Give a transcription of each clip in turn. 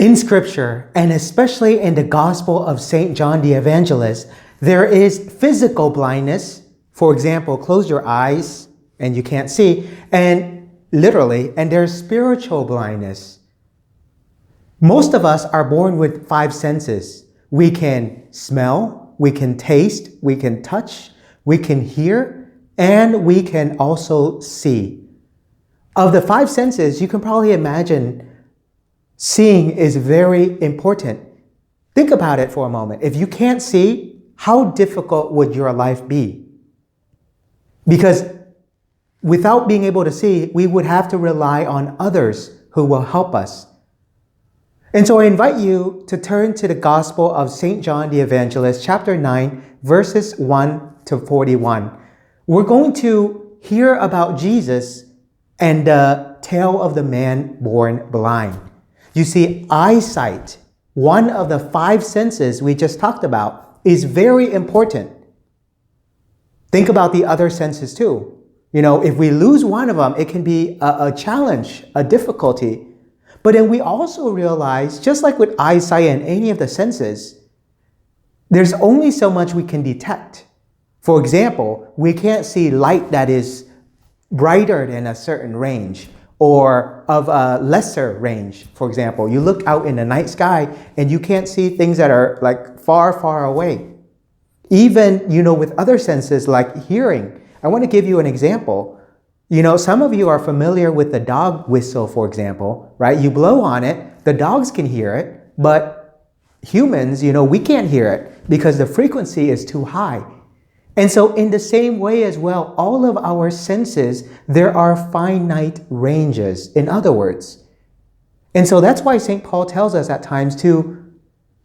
In Scripture, and especially in the Gospel of St. John the Evangelist, there is physical blindness. For example, close your eyes and you can't see, and literally, and there's spiritual blindness. Most of us are born with 5 senses. We can smell, we can taste, we can touch, we can hear, and we can also see. Of the 5 senses, you can probably imagine seeing is very important. Think about it for a moment. If you can't see, how difficult would your life be? Because without being able to see, we would have to rely on others who will help us. And so I invite you to turn to the Gospel of St. John the Evangelist, chapter 9, verses 1 to 41. We're going to hear about Jesus and the tale of the man born blind. You see, eyesight, one of the 5 senses we just talked about, is very important. Think about the other senses too. You know, if we lose one of them, it can be a challenge, a difficulty. But then we also realize, just like with eyesight and any of the senses, there's only so much we can detect. For example, we can't see light that is brighter than a certain range or of a lesser range. For example, you look out in the night sky and you can't see things that are like far, far away. Even, with other senses like hearing. I want to give you an example. Some of you are familiar with the dog whistle, for example, right? You blow on it, the dogs can hear it, but humans, we can't hear it because the frequency is too high. And so in the same way as well, all of our senses, there are finite ranges, in other words. And so that's why St. Paul tells us at times to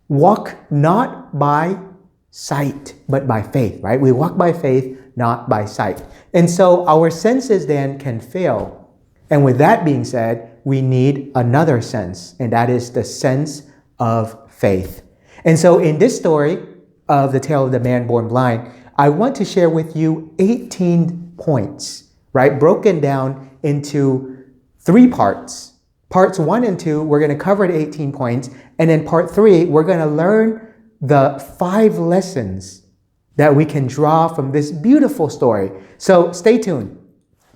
walk not by sight, but by faith, right? We walk by faith, not by sight. And so our senses then can fail. And with that being said, we need another sense, and that is the sense of faith. And so in this story of the tale of the man born blind, I want to share with you 18 points, right? Broken down into 3 parts. Parts 1 and 2, we're going to cover the 18 points. And then part 3, we're going to learn the 5 lessons that we can draw from this beautiful story. So stay tuned.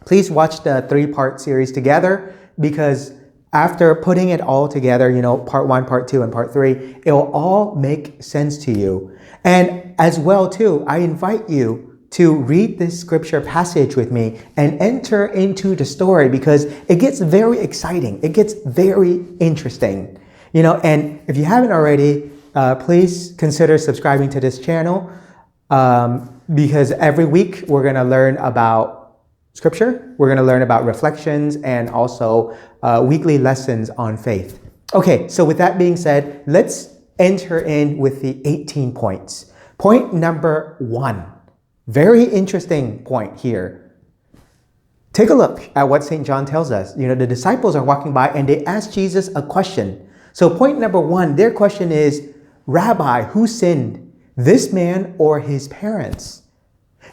Please watch the 3-part series together, because after putting it all together, part 1, part 2, and part 3, it will all make sense to you. And as well, too, I invite you to read this scripture passage with me and enter into the story, because it gets very exciting. It gets very interesting. And if you haven't already, please consider subscribing to this channel, because every week we're going to learn about scripture. We're going to learn about reflections and also weekly lessons on faith. Okay, so with that being said, let's enter in with the 18 points. Point number 1, very interesting point here. Take a look at what St. John tells us. The disciples are walking by and they ask Jesus a question. So point number 1, their question is, Rabbi, who sinned, this man or his parents?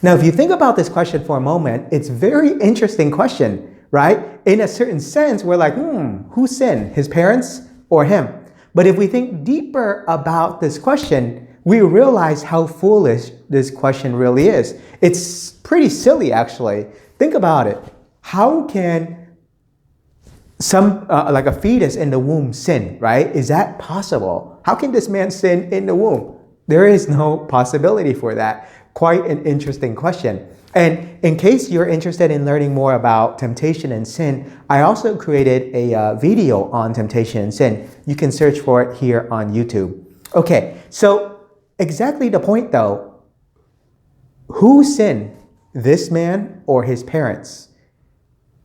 Now, if you think about this question for a moment, it's a very interesting question, right? In a certain sense, we're like, who sinned, his parents or him? But if we think deeper about this question, we realize how foolish this question really is. It's pretty silly, actually. Think about it. How can like a fetus in the womb sin, right? Is that possible? How can this man sin in the womb? There is no possibility for that. Quite an interesting question. And in case you're interested in learning more about temptation and sin, I also created a video on temptation and sin. You can search for it here on YouTube. Okay, so exactly the point though. Who sinned, this man or his parents?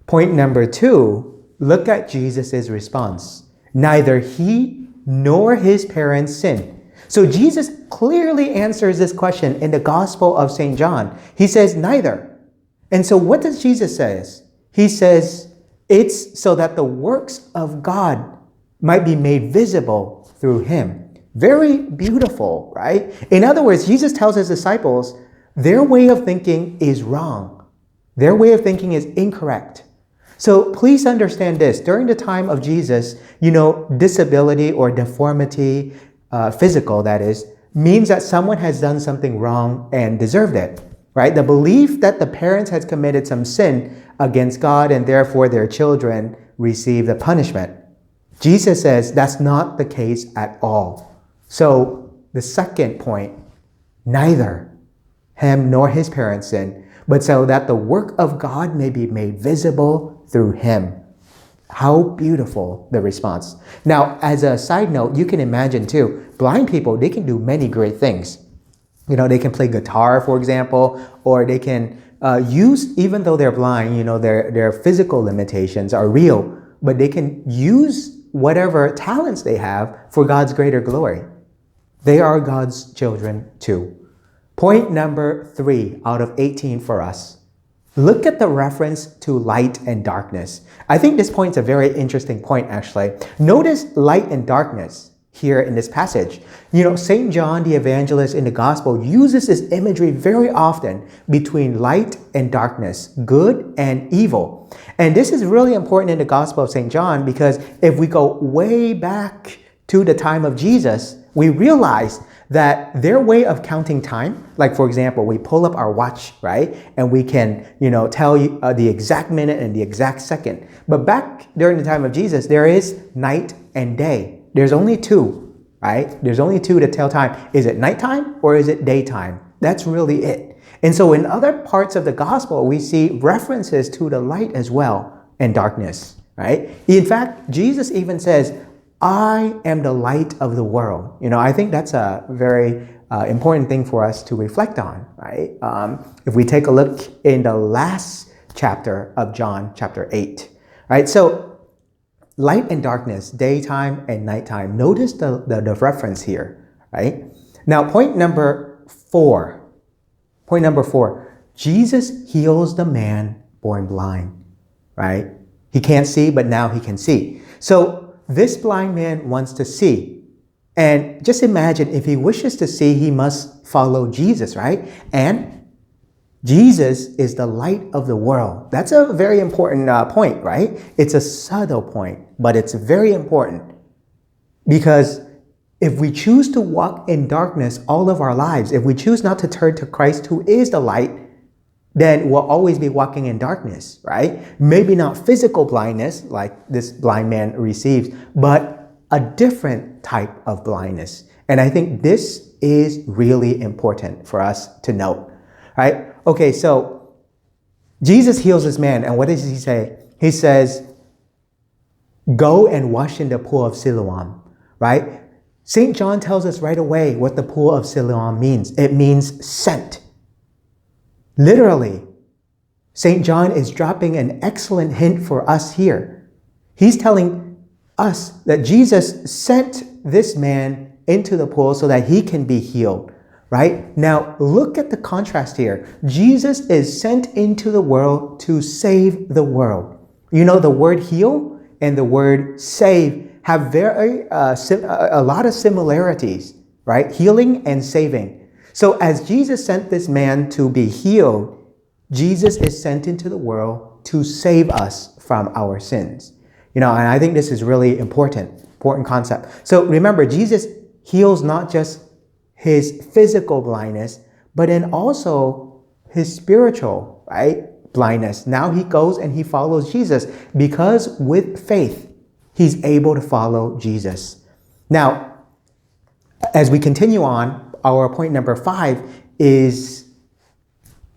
Point number 2, look at Jesus' response. Neither he nor his parents sinned. So Jesus clearly answers this question in the Gospel of St. John. He says neither. And so what does Jesus say? He says it's so that the works of God might be made visible through him. Very beautiful, right? In other words, Jesus tells his disciples their way of thinking is wrong. Their way of thinking is incorrect. So please understand this. During the time of Jesus, disability or deformity, physical that is, means that someone has done something wrong and deserved it, right? The belief that the parents has committed some sin against God and therefore their children receive the punishment. Jesus says that's not the case at all. So the second point, neither him nor his parents sin, but so that the work of God may be made visible through him. How beautiful the response. Now, as a side note, you can imagine too, blind people, they can do many great things. They can play guitar, for example, or they can use, even though they're blind, their physical limitations are real, but they can use whatever talents they have for God's greater glory. They are God's children too. Point number 3 out of 18 for us. Look at the reference to light and darkness. I think this point is a very interesting point, actually. Notice light and darkness here in this passage. St. John the Evangelist in the Gospel uses this imagery very often between light and darkness, good and evil. And this is really important in the Gospel of St. John because if we go way back to the time of Jesus, we realize that their way of counting time, like for example, we pull up our watch, right? And we can, tell you the exact minute and the exact second. But back during the time of Jesus, there is night and day. There's only two, right? There's only two to tell time. Is it nighttime or is it daytime? That's really it. And so in other parts of the gospel, we see references to the light as well and darkness, right? In fact, Jesus even says, I am the light of the world. I think that's a very important thing for us to reflect on, right? If we take a look in the last chapter of John, chapter 8, right? So light and darkness, daytime and nighttime. Notice the reference here, right? Now, point number 4. Jesus heals the man born blind, right? He can't see, but now he can see. So this blind man wants to see. And just imagine if he wishes to see, he must follow Jesus, right? And Jesus is the light of the world. That's a very important point, right? It's a subtle point, but it's very important. Because if we choose to walk in darkness all of our lives, if we choose not to turn to Christ who is the light, then we'll always be walking in darkness, right? Maybe not physical blindness like this blind man receives, but a different type of blindness. And I think this is really important for us to note, right? Okay, so Jesus heals this man, and what does he say? He says, go and wash in the pool of Siloam, right? St. John tells us right away what the pool of Siloam means. It means sent. Literally, St. John is dropping an excellent hint for us here. He's telling us that Jesus sent this man into the pool so that he can be healed, right? Now, look at the contrast here. Jesus is sent into the world to save the world. The word heal and the word save have a lot of similarities, right? Healing and saving. So as Jesus sent this man to be healed, Jesus is sent into the world to save us from our sins. And I think this is really important concept. So remember, Jesus heals not just his physical blindness, but then also his spiritual, right, blindness. Now he goes and he follows Jesus because with faith, he's able to follow Jesus. Now, as we continue on, our point number 5 is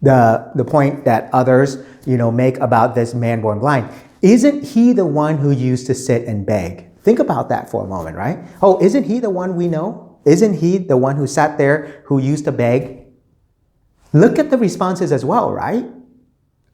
the point that others, make about this man born blind. Isn't he the one who used to sit and beg? Think about that for a moment, right? Oh, isn't he the one we know? Isn't he the one who sat there who used to beg? Look at the responses as well, right?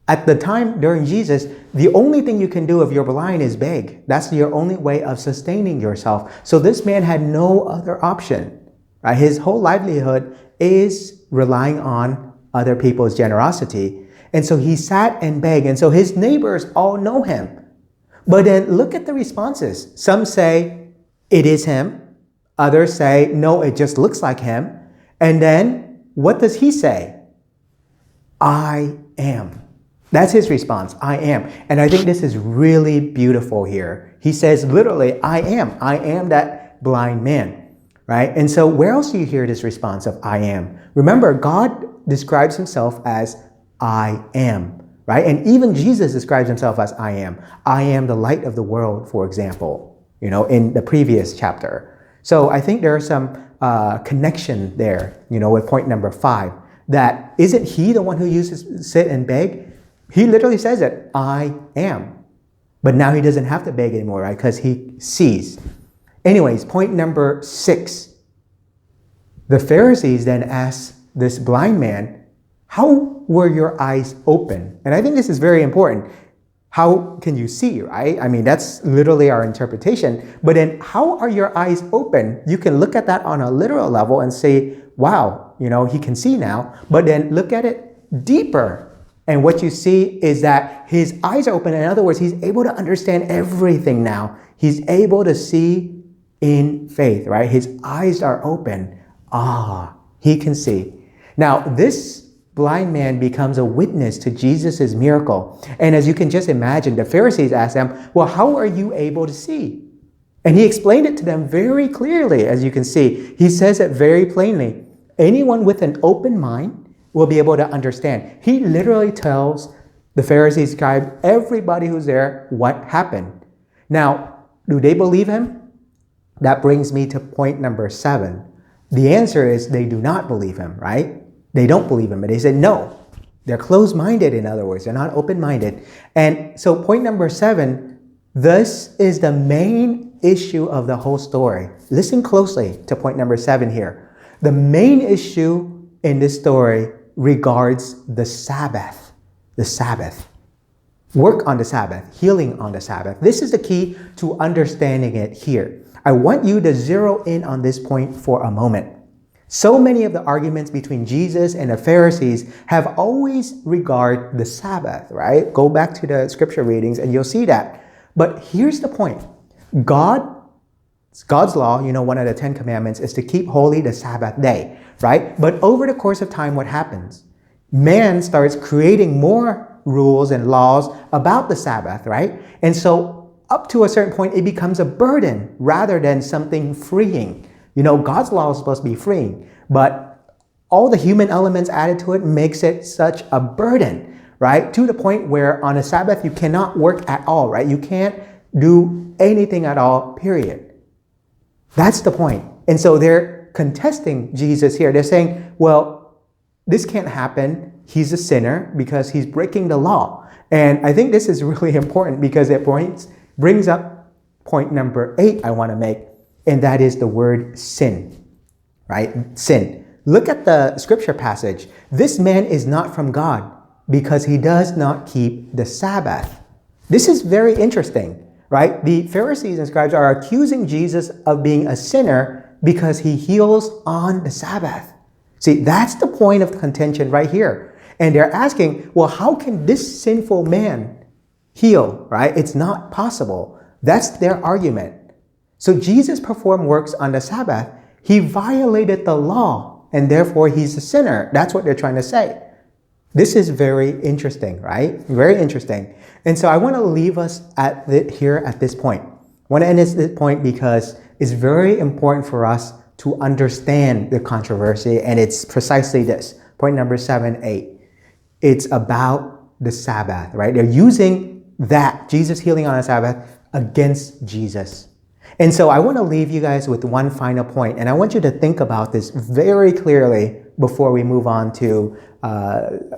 At the time during Jesus, the only thing you can do if you're blind is beg. That's your only way of sustaining yourself. So this man had no other option. Right? His whole livelihood is relying on other people's generosity. And so he sat and begged. And so his neighbors all know him. But then look at the responses. Some say, it is him. Others say, no, it just looks like him. And then what does he say? I am. That's his response. I am. And I think this is really beautiful here. He says literally, I am. I am that blind man, right? And so where else do you hear this response of I am? Remember, God describes himself as I am, right? And even Jesus describes himself as I am. I am the light of the world, for example, in the previous chapter. So I think there's some connection there, with point number 5, that isn't he the one who uses sit and beg? He literally says it, I am. But now he doesn't have to beg anymore, right? Because he sees. Anyways, point number 6. The Pharisees then ask this blind man, how were your eyes open? And I think this is very important. How can you see, right? I mean, that's literally our interpretation. But then how are your eyes open? You can look at that on a literal level and say, wow, he can see now. But then look at it deeper. And what you see is that his eyes are open. In other words, he's able to understand everything now. He's able to see in faith, right? His eyes are open. He can see. Now, this blind man becomes a witness to Jesus' miracle. And as you can just imagine, the Pharisees asked him, well, how are you able to see? And he explained it to them very clearly, as you can see. He says it very plainly. Anyone with an open mind will be able to understand. He literally tells the Pharisees, scribes, everybody who's there, what happened. Now, do they believe him? That brings me to point number 7. The answer is they do not believe him, right? They don't believe him. But they said no. They're closed-minded, in other words. They're not open-minded. And so point number 7, this is the main issue of the whole story. Listen closely to point number 7 here. The main issue in this story regards the Sabbath. The Sabbath. Work on the Sabbath. Healing on the Sabbath. This is the key to understanding it here. I want you to zero in on this point for a moment. So many of the arguments between Jesus and the Pharisees have always regard the Sabbath, right? Go back to the scripture readings and you'll see that. But here's the point. God's law, one of the 10 commandments is to keep holy the Sabbath day, right? But over the course of time, what happens? Man starts creating more rules and laws about the Sabbath, right? And so up to a certain point, it becomes a burden rather than something freeing. God's law is supposed to be freeing, but all the human elements added to it makes it such a burden, right? To the point where on a Sabbath, you cannot work at all, right? You can't do anything at all, period. That's the point. And so they're contesting Jesus here. They're saying, well, this can't happen. He's a sinner because he's breaking the law. And I think this is really important because it brings up point number 8 I want to make, and that is the word sin, right? Sin. Look at the scripture passage. This man is not from God because he does not keep the Sabbath. This is very interesting. Right? The Pharisees and scribes are accusing Jesus of being a sinner because he heals on the Sabbath. See, that's the point of contention right here. And they're asking, well, how can this sinful man heal, right? It's not possible. That's their argument. So Jesus performed works on the Sabbath. He violated the law, and therefore he's a sinner. That's what they're trying to say. This is very interesting, right? Very interesting. And so I want to leave us here at this point. I want to end this point because it's very important for us to understand the controversy, and it's precisely this. Point number 7, 8. It's about the Sabbath, right? They're using that, Jesus healing on the Sabbath, against Jesus. And so I want to leave you guys with one final point, and I want you to think about this very clearly before we move on to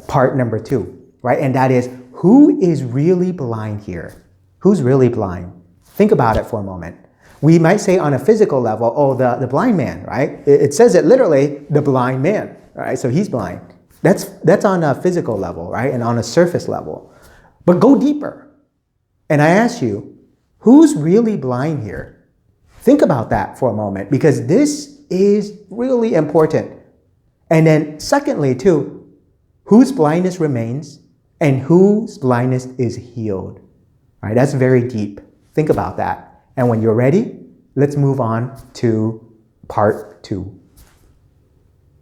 part number 2, right? And that is, who is really blind here? Who's really blind? Think about it for a moment. We might say on a physical level, oh, the blind man, right? It says it literally, the blind man, right? So he's blind. That's on a physical level, right? And on a surface level. But go deeper. And I ask you, who's really blind here? Think about that for a moment, because this is really important. And then secondly, too, whose blindness remains and whose blindness is healed. All right, that's very deep. Think about that. And when you're ready, let's move on to part 2.